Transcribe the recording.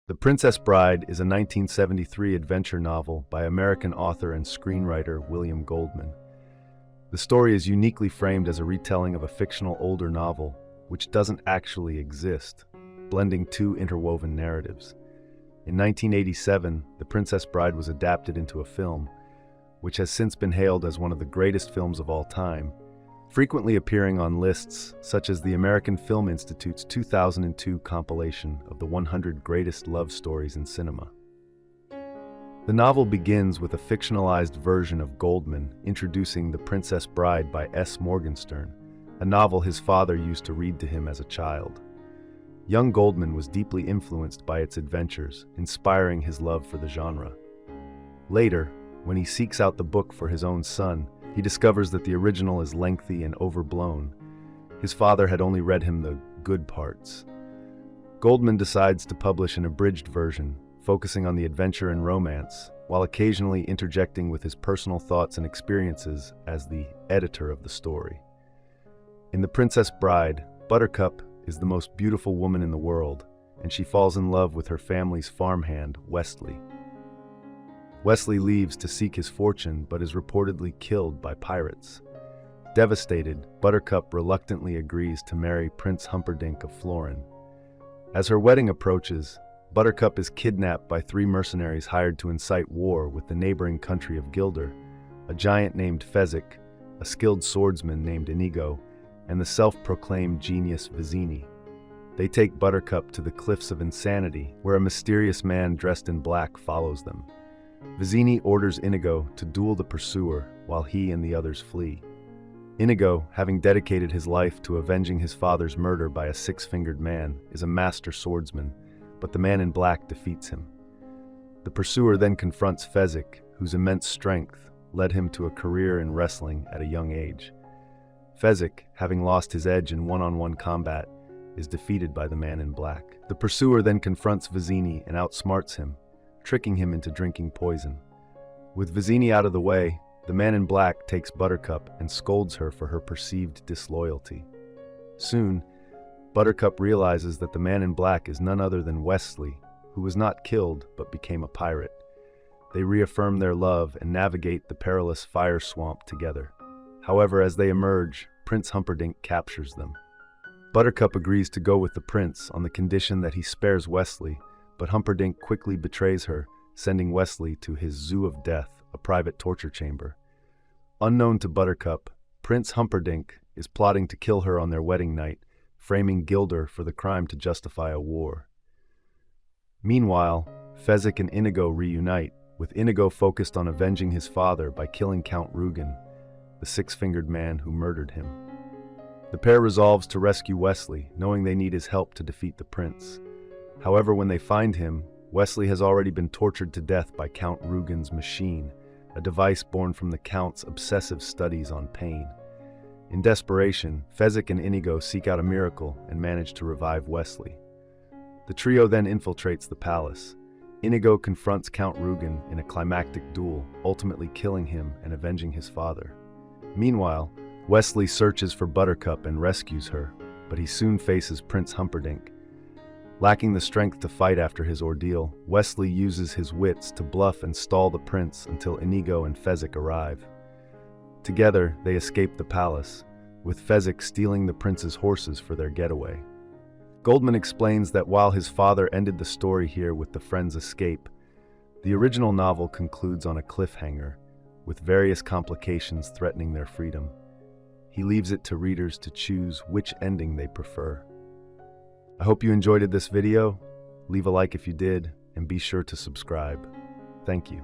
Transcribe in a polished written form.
The Princess Bride is a 1973 adventure novel by American author and screenwriter William Goldman. The story is uniquely framed as a retelling of a fictional older novel, which doesn't actually exist, blending two interwoven narratives. In 1987, The Princess Bride was adapted into a film, which has since been hailed as one of the greatest films of all time, frequently appearing on lists such as the American Film Institute's 2002 compilation of the 100 greatest love stories in cinema. The novel begins with a fictionalized version of Goldman introducing The Princess Bride by S. Morgenstern, a novel his father used to read to him as a child. Young Goldman was deeply influenced by its adventures, inspiring his love for the genre. Later, when he seeks out the book for his own son, he discovers that the original is lengthy and overblown. His father had only read him the good parts. Goldman decides to publish an abridged version, focusing on the adventure and romance, while occasionally interjecting with his personal thoughts and experiences as the editor of the story. In The Princess Bride, Buttercup is the most beautiful woman in the world, and she falls in love with her family's farmhand, Westley. Westley leaves to seek his fortune but is reportedly killed by pirates. Devastated, Buttercup reluctantly agrees to marry Prince Humperdinck of Florin. As her wedding approaches, Buttercup is kidnapped by three mercenaries hired to incite war with the neighboring country of Gilder, a giant named Fezzik, a skilled swordsman named Inigo, and the self-proclaimed genius Vizzini. They take Buttercup to the Cliffs of Insanity, where a mysterious man dressed in black follows them. Vizzini orders Inigo to duel the pursuer while he and the others flee. Inigo, having dedicated his life to avenging his father's murder by a six-fingered man, is a master swordsman, but the man in black defeats him. The pursuer then confronts Fezzik, whose immense strength led him to a career in wrestling at a young age. Fezzik, having lost his edge in one-on-one combat, is defeated by the man in black. The pursuer then confronts Vizzini and outsmarts him, tricking him into drinking poison. With Vizzini out of the way, the man in black takes Buttercup and scolds her for her perceived disloyalty. Soon, Buttercup realizes that the man in black is none other than Westley, who was not killed but became a pirate. They reaffirm their love and navigate the perilous fire swamp together. However, as they emerge, Prince Humperdinck captures them. Buttercup agrees to go with the prince on the condition that he spares Westley, but Humperdinck quickly betrays her, sending Westley to his zoo of death, a private torture chamber. Unknown to Buttercup, Prince Humperdinck is plotting to kill her on their wedding night, framing Gilder for the crime to justify a war. Meanwhile, Fezzik and Inigo reunite, with Inigo focused on avenging his father by killing Count Rugen, the six-fingered man who murdered him. The pair resolves to rescue Westley, knowing they need his help to defeat the prince. However, when they find him, Westley has already been tortured to death by Count Rugen's machine, a device born from the Count's obsessive studies on pain. In desperation, Fezzik and Inigo seek out a miracle and manage to revive Westley. The trio then infiltrates the palace. Inigo confronts Count Rugen in a climactic duel, ultimately killing him and avenging his father. Meanwhile, Westley searches for Buttercup and rescues her, but he soon faces Prince Humperdinck. Lacking the strength to fight after his ordeal, Westley uses his wits to bluff and stall the prince until Inigo and Fezzik arrive. Together, they escape the palace, with Fezzik stealing the prince's horses for their getaway. Goldman explains that while his father ended the story here with the friends' escape, the original novel concludes on a cliffhanger, with various complications threatening their freedom. He leaves it to readers to choose which ending they prefer. I hope you enjoyed this video. Leave a like if you did, and be sure to subscribe. Thank you.